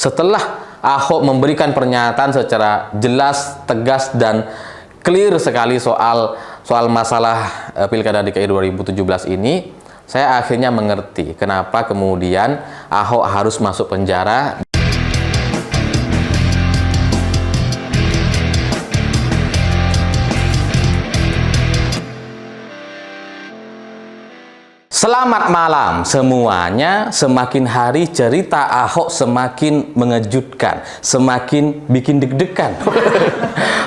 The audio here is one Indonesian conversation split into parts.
setelah Ahok memberikan pernyataan secara jelas, tegas, dan clear sekali soal masalah Pilkada DKI 2017 ini, saya akhirnya mengerti kenapa kemudian Ahok harus masuk penjara. Selamat malam semuanya. Semakin hari cerita Ahok semakin mengejutkan, semakin bikin deg-degan.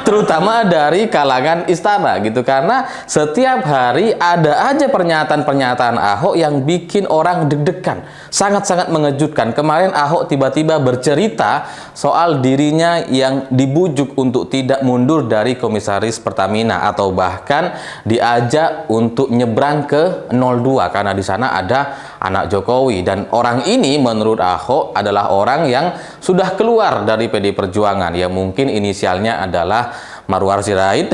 Terutama dari kalangan istana gitu, karena setiap hari ada aja pernyataan-pernyataan Ahok yang bikin orang deg-degan, sangat-sangat mengejutkan. Kemarin Ahok tiba-tiba bercerita soal dirinya yang dibujuk untuk tidak mundur dari komisaris Pertamina, atau bahkan diajak untuk nyebrang ke 02 karena di sana ada anak Jokowi. Dan orang ini menurut Ahok adalah orang yang sudah keluar dari PD Perjuangan, ya mungkin inisialnya adalah Marwar Sirait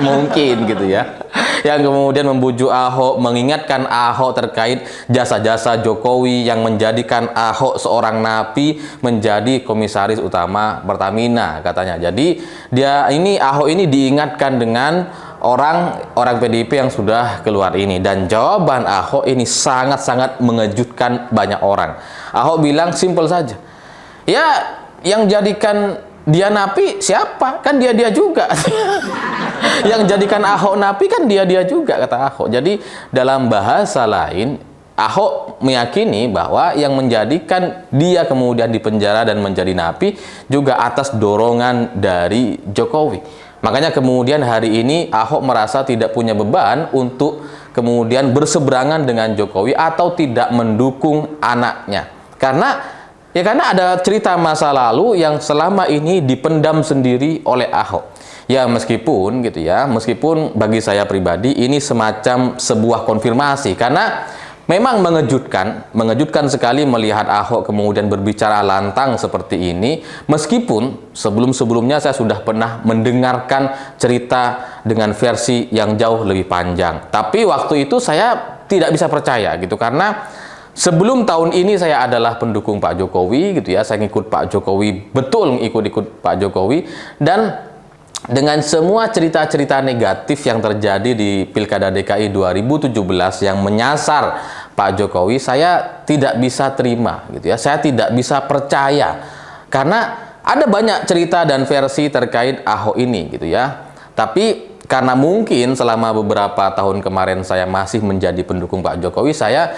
mungkin gitu ya, yang kemudian membujuk Ahok, mengingatkan Ahok terkait jasa-jasa Jokowi yang menjadikan Ahok seorang napi menjadi komisaris utama Pertamina katanya. Jadi Ahok ini diingatkan dengan orang PDIP yang sudah keluar ini, dan jawaban Ahok ini sangat-sangat mengejutkan banyak orang. Ahok bilang simpel saja, ya yang jadikan dia napi siapa? Kan dia juga. Yang jadikan Ahok napi kan dia juga, kata Ahok. Jadi dalam bahasa lain, Ahok meyakini bahwa yang menjadikan dia kemudian dipenjara dan menjadi napi juga atas dorongan dari Jokowi. Makanya kemudian hari ini Ahok merasa tidak punya beban untuk kemudian berseberangan dengan Jokowi atau tidak mendukung anaknya. Karena ada cerita masa lalu yang selama ini dipendam sendiri oleh Ahok. Ya meskipun bagi saya pribadi ini semacam sebuah konfirmasi, karena memang mengejutkan sekali melihat Ahok kemudian berbicara lantang seperti ini, meskipun sebelum-sebelumnya saya sudah pernah mendengarkan cerita dengan versi yang jauh lebih panjang. Tapi waktu itu saya tidak bisa percaya gitu, karena sebelum tahun ini saya adalah pendukung Pak Jokowi gitu ya, saya ngikut Pak Jokowi, betul ikut Pak Jokowi, dan dengan semua cerita-cerita negatif yang terjadi di Pilkada DKI 2017 yang menyasar Pak Jokowi, saya tidak bisa terima gitu ya, saya tidak bisa percaya, karena ada banyak cerita dan versi terkait Ahok ini gitu ya. Tapi karena mungkin selama beberapa tahun kemarin saya masih menjadi pendukung Pak Jokowi, saya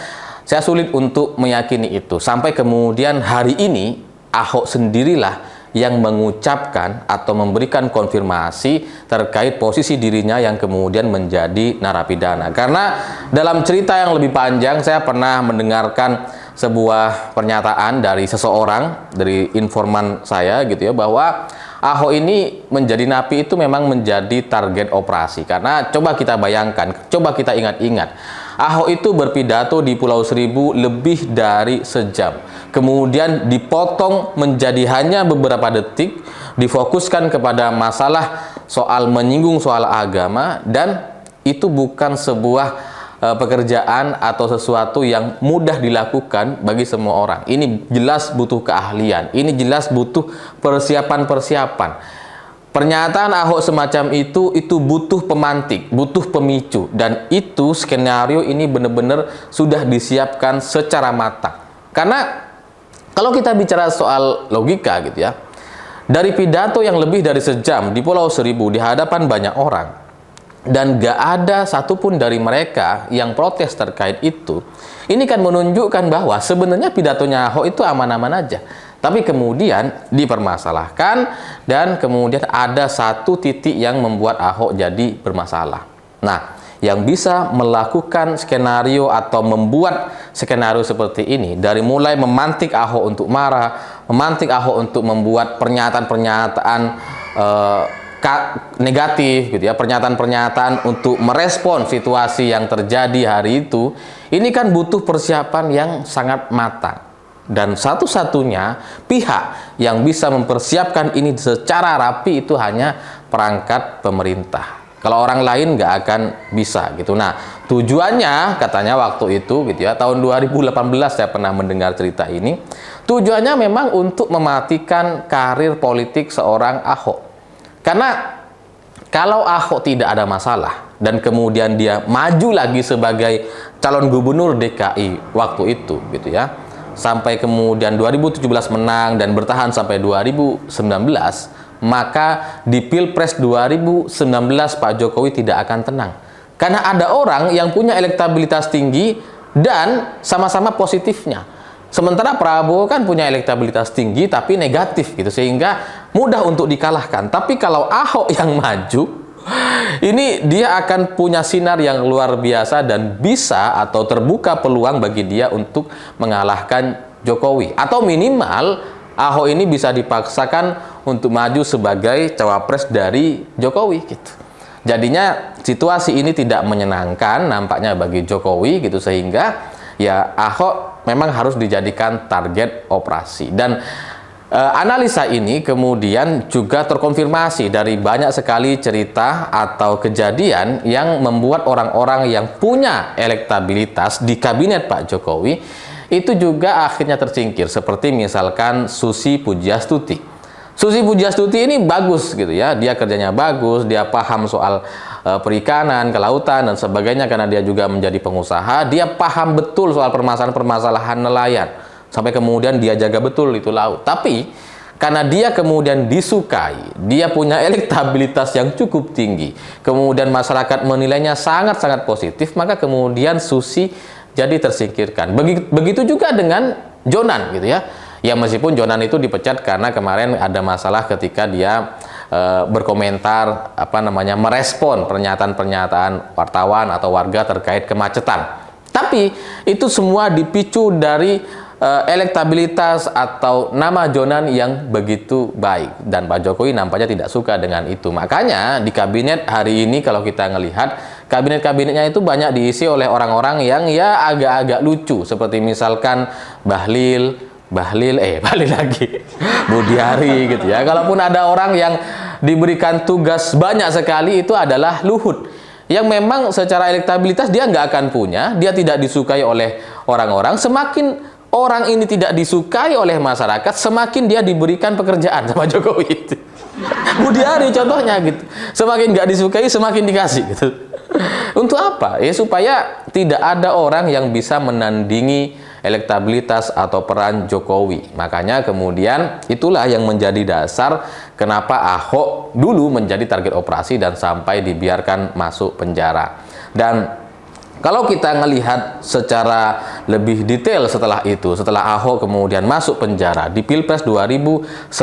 sulit untuk meyakini itu. Sampai kemudian hari ini Ahok sendirilah yang mengucapkan atau memberikan konfirmasi terkait posisi dirinya yang kemudian menjadi narapidana. Karena dalam cerita yang lebih panjang, saya pernah mendengarkan sebuah pernyataan dari seseorang, dari informan saya gitu ya, bahwa Ahok ini menjadi napi itu memang menjadi target operasi. Karena coba kita bayangkan, coba kita ingat-ingat, Ahok itu berpidato di Pulau Seribu lebih dari sejam, kemudian dipotong menjadi hanya beberapa detik, difokuskan kepada masalah soal menyinggung soal agama, dan itu bukan sebuah pekerjaan atau sesuatu yang mudah dilakukan bagi semua orang. Ini jelas butuh keahlian, ini jelas butuh persiapan-persiapan. Pernyataan Ahok semacam itu butuh pemantik, butuh pemicu, dan itu skenario ini benar-benar sudah disiapkan secara matang. Karena kalau kita bicara soal logika gitu ya, dari pidato yang lebih dari sejam di Pulau Seribu di hadapan banyak orang, dan gak ada satupun dari mereka yang protes terkait itu, ini kan menunjukkan bahwa sebenarnya pidatonya Ahok itu aman-aman aja. Tapi kemudian dipermasalahkan, dan kemudian ada satu titik yang membuat Ahok jadi bermasalah. Nah, yang bisa melakukan skenario atau membuat skenario seperti ini, dari mulai memantik Ahok untuk marah, memantik Ahok untuk membuat pernyataan-pernyataan negatif gitu ya, pernyataan-pernyataan untuk merespon situasi yang terjadi hari itu, ini kan butuh persiapan yang sangat matang. Dan satu-satunya pihak yang bisa mempersiapkan ini secara rapi itu hanya perangkat pemerintah. Kalau orang lain nggak akan bisa gitu. Nah, tujuannya katanya waktu itu gitu ya, tahun 2018 saya pernah mendengar cerita ini. tujuannya memang untuk mematikan karir politik seorang Ahok. Karena kalau Ahok tidak ada masalah dan kemudian dia maju lagi sebagai calon gubernur DKI waktu itu gitu ya, sampai kemudian 2017 menang dan bertahan sampai 2019, maka di Pilpres 2019 Pak Jokowi tidak akan tenang. Karena ada orang yang punya elektabilitas tinggi dan sama-sama positifnya. Sementara Prabowo kan punya elektabilitas tinggi tapi negatif gitu, sehingga mudah untuk dikalahkan. Tapi kalau Ahok yang maju, ini dia akan punya sinar yang luar biasa dan bisa atau terbuka peluang bagi dia untuk mengalahkan Jokowi. Atau minimal Ahok ini bisa dipaksakan untuk maju sebagai cawapres dari Jokowi gitu. Jadinya situasi ini tidak menyenangkan nampaknya bagi Jokowi gitu, sehingga ya Ahok memang harus dijadikan target operasi. Dan analisa ini kemudian juga terkonfirmasi dari banyak sekali cerita atau kejadian yang membuat orang-orang yang punya elektabilitas di kabinet Pak Jokowi itu juga akhirnya tersingkir, seperti misalkan Susi Pujiastuti. Susi Pujiastuti ini bagus gitu ya, dia kerjanya bagus, dia paham soal perikanan, kelautan dan sebagainya karena dia juga menjadi pengusaha, dia paham betul soal permasalahan-permasalahan nelayan, sampai kemudian dia jaga betul itu laut. Tapi karena dia kemudian disukai, dia punya elektabilitas yang cukup tinggi, kemudian masyarakat menilainya sangat-sangat positif, maka kemudian Susi jadi tersingkirkan. Begitu juga dengan Jonan gitu ya. Ya meskipun Jonan itu dipecat karena kemarin ada masalah ketika dia berkomentar merespon pernyataan-pernyataan wartawan atau warga terkait kemacetan. Tapi itu semua dipicu dari elektabilitas atau nama Jonan yang begitu baik, dan Pak Jokowi nampaknya tidak suka dengan itu. Makanya di kabinet hari ini kalau kita ngelihat kabinet-kabinetnya itu banyak diisi oleh orang-orang yang ya agak-agak lucu, seperti misalkan Bahlil lagi, Budiari gitu ya. Kalaupun ada orang yang diberikan tugas banyak sekali, itu adalah Luhut, yang memang secara elektabilitas dia nggak akan punya, dia tidak disukai oleh orang-orang. Semakin orang ini tidak disukai oleh masyarakat, semakin dia diberikan pekerjaan sama Jokowi itu. Budiari contohnya gitu, semakin nggak disukai semakin dikasih gitu. Untuk apa? Ya supaya tidak ada orang yang bisa menandingi elektabilitas atau peran Jokowi. Makanya kemudian itulah yang menjadi dasar kenapa Ahok dulu menjadi target operasi dan sampai dibiarkan masuk penjara. Dan kalau kita melihat secara lebih detail setelah itu, setelah Ahok kemudian masuk penjara di Pilpres 2019,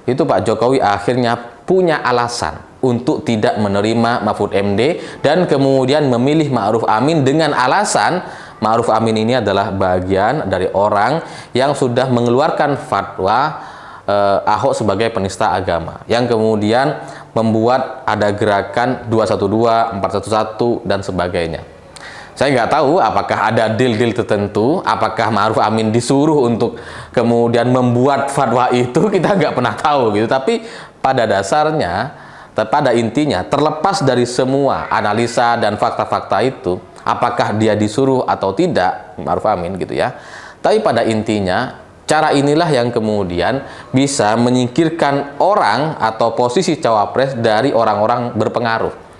itu Pak Jokowi akhirnya punya alasan untuk tidak menerima Mahfud MD dan kemudian memilih Ma'ruf Amin dengan alasan Ma'ruf Amin ini adalah bagian dari orang yang sudah mengeluarkan fatwa Ahok sebagai penista agama, yang kemudian membuat ada gerakan 212, 411 dan sebagainya. Saya nggak tahu apakah ada deal-deal tertentu, apakah Ma'ruf Amin disuruh untuk kemudian membuat fatwa itu, kita nggak pernah tahu gitu. Tapi pada dasarnya, pada intinya, terlepas dari semua analisa dan fakta-fakta itu, apakah dia disuruh atau tidak Ma'ruf Amin gitu ya, tapi pada intinya cara inilah yang kemudian bisa menyingkirkan orang atau posisi cawapres dari orang-orang berpengaruh.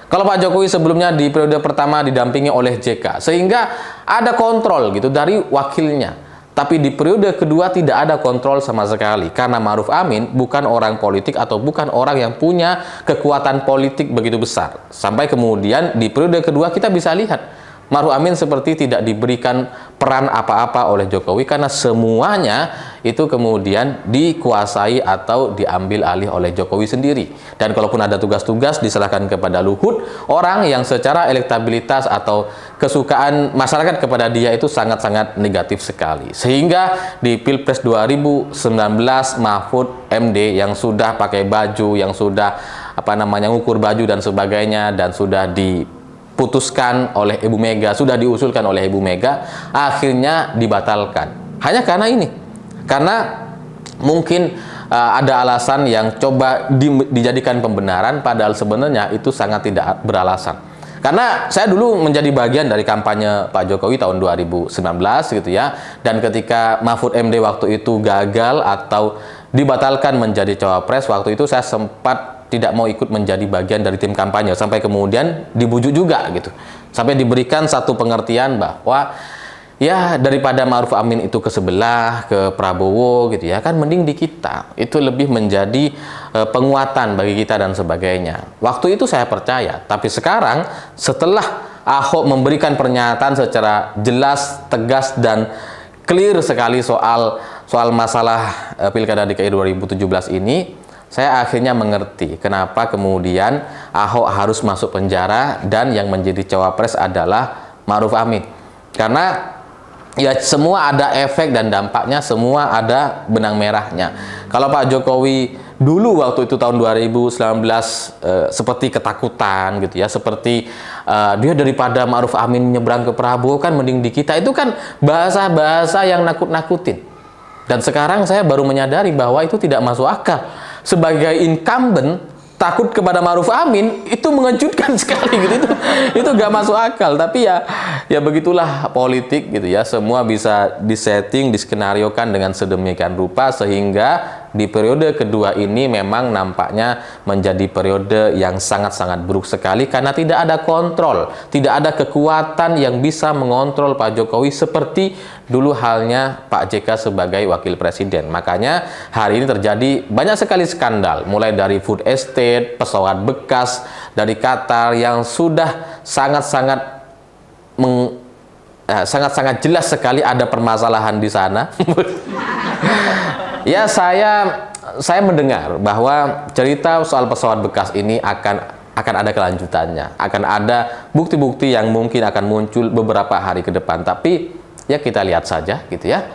Kalau Pak Jokowi sebelumnya di periode pertama didampingi oleh JK, sehingga ada kontrol gitu dari wakilnya. Tapi di periode kedua tidak ada kontrol sama sekali, karena Ma'ruf Amin bukan orang politik atau bukan orang yang punya kekuatan politik begitu besar. Sampai kemudian di periode kedua kita bisa lihat Ma'ruf Amin seperti tidak diberikan peran apa-apa oleh Jokowi, karena semuanya itu kemudian dikuasai atau diambil alih oleh Jokowi sendiri. Dan kalaupun ada tugas-tugas diserahkan kepada Luhut, orang yang secara elektabilitas atau kesukaan masyarakat kepada dia itu sangat-sangat negatif sekali. Sehingga di Pilpres 2019 Mahfud MD yang sudah pakai baju, yang sudah ngukur baju dan sebagainya, dan sudah diputuskan oleh Ibu Mega, sudah diusulkan oleh Ibu Mega, akhirnya dibatalkan. Hanya karena ini, karena mungkin ada alasan yang coba dijadikan pembenaran, padahal sebenarnya itu sangat tidak beralasan. Karena saya dulu menjadi bagian dari kampanye Pak Jokowi tahun 2019 gitu ya. Dan ketika Mahfud MD waktu itu gagal atau dibatalkan menjadi cawapres, waktu itu saya sempat tidak mau ikut menjadi bagian dari tim kampanye. Sampai kemudian dibujuk juga gitu. Sampai diberikan satu pengertian bahwa ya daripada Ma'ruf Amin itu ke sebelah, ke Prabowo gitu ya, kan mending di kita. Itu lebih menjadi penguatan bagi kita dan sebagainya. Waktu itu saya percaya, tapi sekarang setelah Ahok memberikan pernyataan secara jelas, tegas dan clear sekali soal masalah Pilkada DKI 2017 ini, saya akhirnya mengerti kenapa kemudian Ahok harus masuk penjara dan yang menjadi cawapres adalah Ma'ruf Amin. Karena ya semua ada efek dan dampaknya, semua ada benang merahnya. Kalau Pak Jokowi dulu waktu itu tahun 2019 seperti ketakutan gitu ya, seperti dia daripada Ma'ruf Amin nyebrang ke Prabowo kan mending di kita, itu kan bahasa-bahasa yang nakut-nakutin. Dan sekarang saya baru menyadari bahwa itu tidak masuk akal. Sebagai incumbent takut kepada Ma'ruf Amin itu mengejutkan sekali gitu. Itu gak masuk akal. Tapi ya begitulah politik gitu ya, semua bisa disetting, diskenariokan dengan sedemikian rupa sehingga di periode kedua ini memang nampaknya menjadi periode yang sangat-sangat buruk sekali karena tidak ada kontrol, tidak ada kekuatan yang bisa mengontrol Pak Jokowi seperti dulu halnya Pak JK sebagai wakil presiden. Makanya hari ini terjadi banyak sekali skandal, mulai dari food estate, pesawat bekas dari Qatar yang sudah sangat-sangat jelas sekali ada permasalahan di sana. Ya, saya mendengar bahwa cerita soal pesawat bekas ini akan ada kelanjutannya, akan ada bukti-bukti yang mungkin akan muncul beberapa hari ke depan. Tapi ya kita lihat saja gitu ya,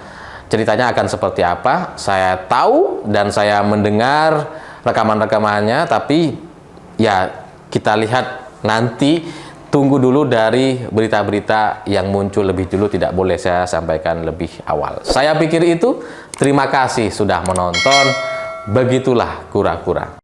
ceritanya akan seperti apa. Saya tahu dan saya mendengar rekaman-rekamannya, tapi ya kita lihat nanti. Tunggu dulu dari berita-berita yang muncul lebih dulu, tidak boleh saya sampaikan lebih awal. Saya pikir itu. Terima kasih sudah menonton. Begitulah kura-kura.